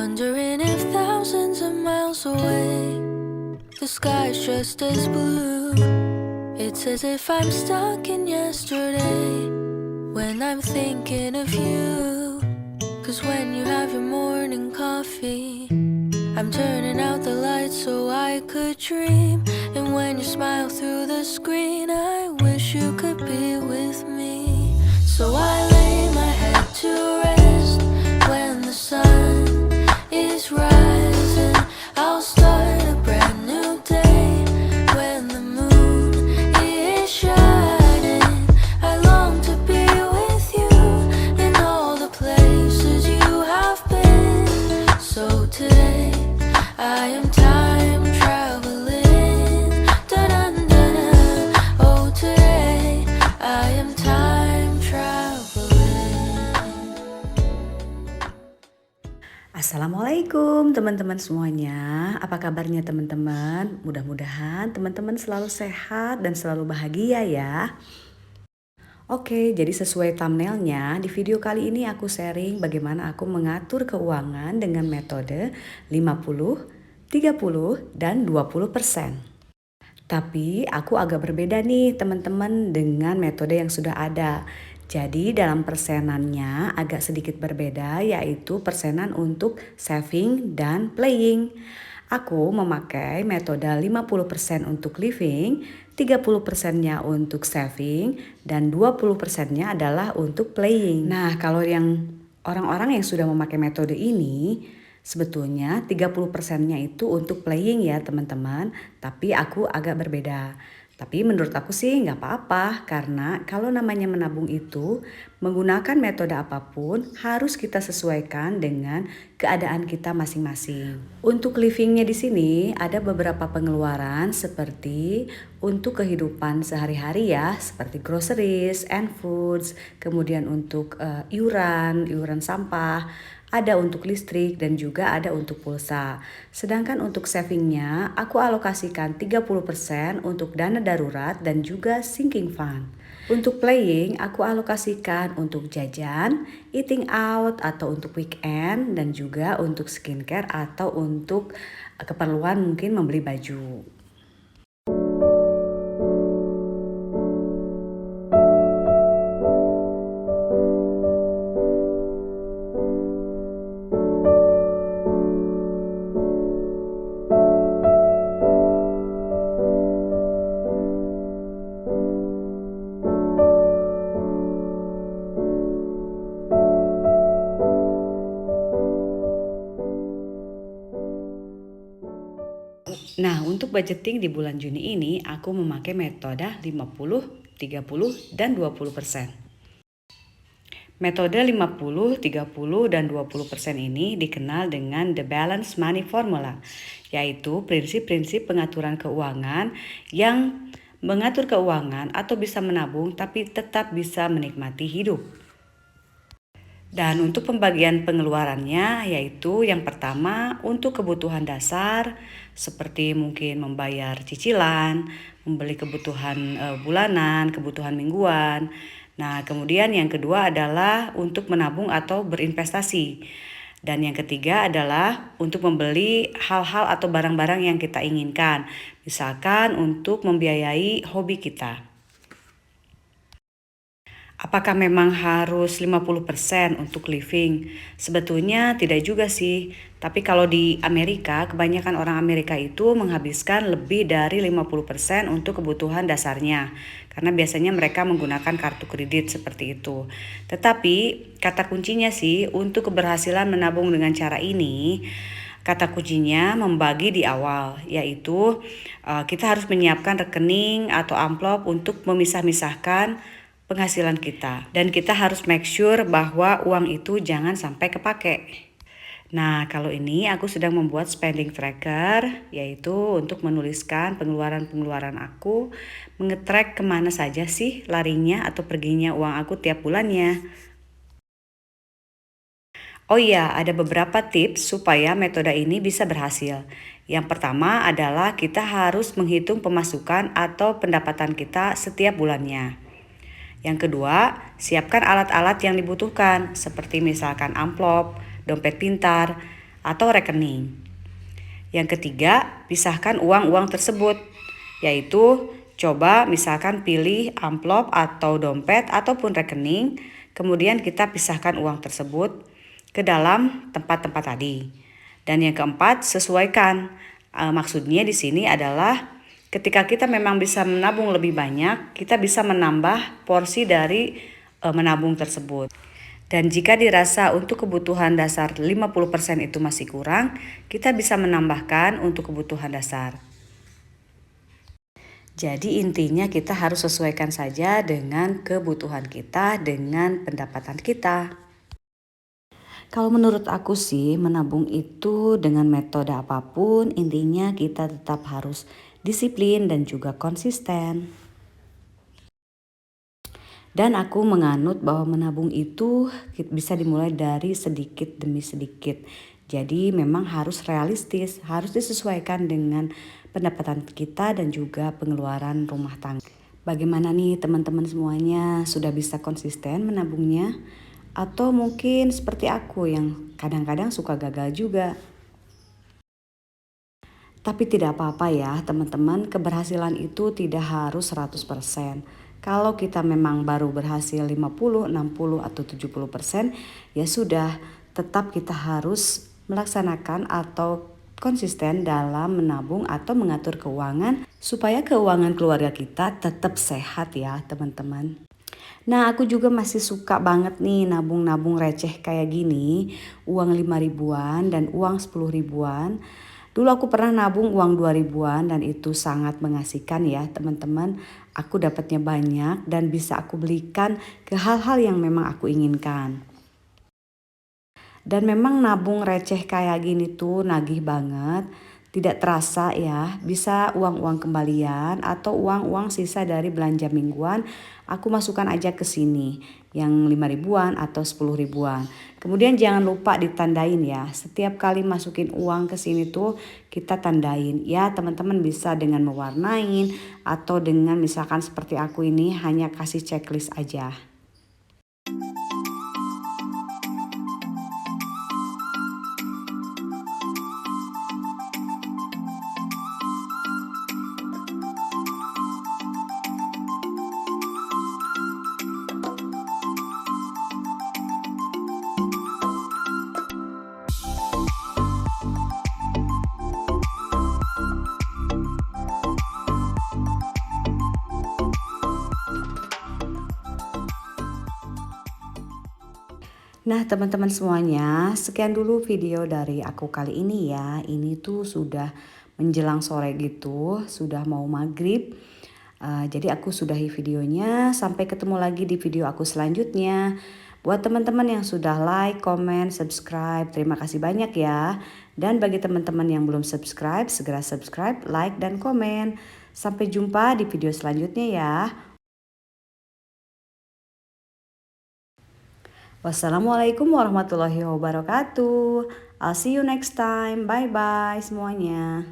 Wondering if thousands of miles away the sky's just as blue. It's as if I'm stuck in yesterday when I'm thinking of you. 'Cause when you have your morning coffee, I'm turning out the lights so I could dream. And when you smile through the screen, I wish you could be with me. So I lay my head to rest when the sun is rising. I'll start a brand new day when the moon is shining. I long to be with you in all the places you have been. So today I am time traveling. Da-dun-dun-dun. Oh, today I am time traveling. Assalamualaikum teman-teman semuanya. Apa kabarnya teman-teman? Mudah-mudahan teman-teman selalu sehat dan selalu bahagia ya. Oke, jadi sesuai thumbnailnya, di video kali ini aku sharing bagaimana aku mengatur keuangan dengan metode 50, 30, dan 20%. Tapi aku agak berbeda nih teman-teman dengan metode yang sudah ada. Jadi dalam persenannya agak sedikit berbeda, yaitu persenan untuk saving dan playing. Aku memakai metode 50% untuk living, 30%-nya untuk saving, dan 20%-nya adalah untuk playing. Nah, kalau yang orang-orang yang sudah memakai metode ini, sebetulnya 30%-nya itu untuk playing ya teman-teman, tapi aku agak berbeda. Tapi menurut aku sih nggak apa-apa, karena kalau namanya menabung itu menggunakan metode apapun harus kita sesuaikan dengan keadaan kita masing-masing. Untuk livingnya di sini ada beberapa pengeluaran seperti untuk kehidupan sehari-hari ya, seperti groceries and foods, kemudian untuk iuran sampah, ada untuk listrik dan juga ada untuk pulsa. Sedangkan untuk savingnya aku alokasikan 30% untuk dana darurat dan juga sinking fund. Untuk playing aku alokasikan untuk jajan, eating out atau untuk weekend, dan juga untuk skincare atau untuk keperluan mungkin membeli baju. Nah, untuk budgeting di bulan Juni ini aku memakai metode 50, 30, dan 20%. Metode 50, 30, dan 20% ini dikenal dengan The Balanced Money Formula, yaitu prinsip-prinsip pengaturan keuangan yang mengatur keuangan atau bisa menabung tapi tetap bisa menikmati hidup. Dan untuk pembagian pengeluarannya yaitu yang pertama untuk kebutuhan dasar seperti mungkin membayar cicilan, membeli kebutuhan bulanan, kebutuhan mingguan. Nah, kemudian yang kedua adalah untuk menabung atau berinvestasi. Dan yang ketiga adalah untuk membeli hal-hal atau barang-barang yang kita inginkan. Misalkan untuk membiayai hobi kita. Apakah memang harus 50% untuk living? Sebetulnya tidak juga sih. Tapi kalau di Amerika, kebanyakan orang Amerika itu menghabiskan lebih dari 50% untuk kebutuhan dasarnya. Karena biasanya mereka menggunakan kartu kredit seperti itu. Tetapi kata kuncinya sih untuk keberhasilan menabung dengan cara ini, kata kuncinya membagi di awal, yaitu kita harus menyiapkan rekening atau amplop untuk memisah-misahkan penghasilan kita. Dan kita harus make sure bahwa uang itu jangan sampai kepake. Nah, kalau ini aku sedang membuat spending tracker, yaitu untuk menuliskan pengeluaran-pengeluaran aku, mengetrack kemana saja sih larinya atau perginya uang aku tiap bulannya. Oh iya, ada beberapa tips supaya metode ini bisa berhasil. Yang pertama adalah kita harus menghitung pemasukan atau pendapatan kita setiap bulannya. Yang kedua, siapkan alat-alat yang dibutuhkan seperti misalkan amplop, dompet pintar, atau rekening. Yang ketiga, pisahkan uang-uang tersebut, yaitu coba misalkan pilih amplop atau dompet ataupun rekening, kemudian kita pisahkan uang tersebut ke dalam tempat-tempat tadi. Dan yang keempat, sesuaikan. Maksudnya di sini adalah ketika kita memang bisa menabung lebih banyak, kita bisa menambah porsi dari menabung tersebut. Dan jika dirasa untuk kebutuhan dasar 50% itu masih kurang, kita bisa menambahkan untuk kebutuhan dasar. Jadi intinya kita harus sesuaikan saja dengan kebutuhan kita, dengan pendapatan kita. Kalau menurut aku sih menabung itu dengan metode apapun intinya kita tetap harus disiplin dan juga konsisten. Dan aku menganut bahwa menabung itu bisa dimulai dari sedikit demi sedikit. Jadi memang harus realistis, harus disesuaikan dengan pendapatan kita dan juga pengeluaran rumah tangga. Bagaimana nih teman-teman semuanya, sudah bisa konsisten menabungnya? Atau mungkin seperti aku yang kadang-kadang suka gagal juga. Tapi tidak apa-apa ya teman-teman, keberhasilan itu tidak harus 100%. Kalau kita memang baru berhasil 50, 60, atau 70%, ya sudah, tetap kita harus melaksanakan atau konsisten dalam menabung atau mengatur keuangan supaya keuangan keluarga kita tetap sehat ya teman-teman. Nah aku juga masih suka banget nih nabung-nabung receh kayak gini, uang 5 ribuan dan uang 10 ribuan. Dulu aku pernah nabung uang 2 ribuan dan itu sangat mengasihkan ya teman-teman. Aku dapatnya banyak dan bisa aku belikan ke hal-hal yang memang aku inginkan. Dan memang nabung receh kayak gini tuh nagih banget. Tidak terasa ya, bisa uang-uang kembalian atau uang-uang sisa dari belanja mingguan aku masukkan aja ke sini yang 5 ribuan atau 10 ribuan. Kemudian jangan lupa ditandain ya. Setiap kali masukin uang ke sini tuh kita tandain ya, teman-teman bisa dengan mewarnain atau dengan misalkan seperti aku ini hanya kasih checklist aja. Nah teman-teman semuanya, sekian dulu video dari aku kali ini ya. Ini tuh sudah menjelang sore gitu, sudah mau maghrib. Jadi aku sudahi videonya, sampai ketemu lagi di video aku selanjutnya. Buat teman-teman yang sudah like, comment, subscribe, terima kasih banyak ya. Dan bagi teman-teman yang belum subscribe, segera subscribe, like, dan komen. Sampai jumpa di video selanjutnya ya. Wassalamualaikum warahmatullahi wabarakatuh. I'll see you next time. Bye bye semuanya.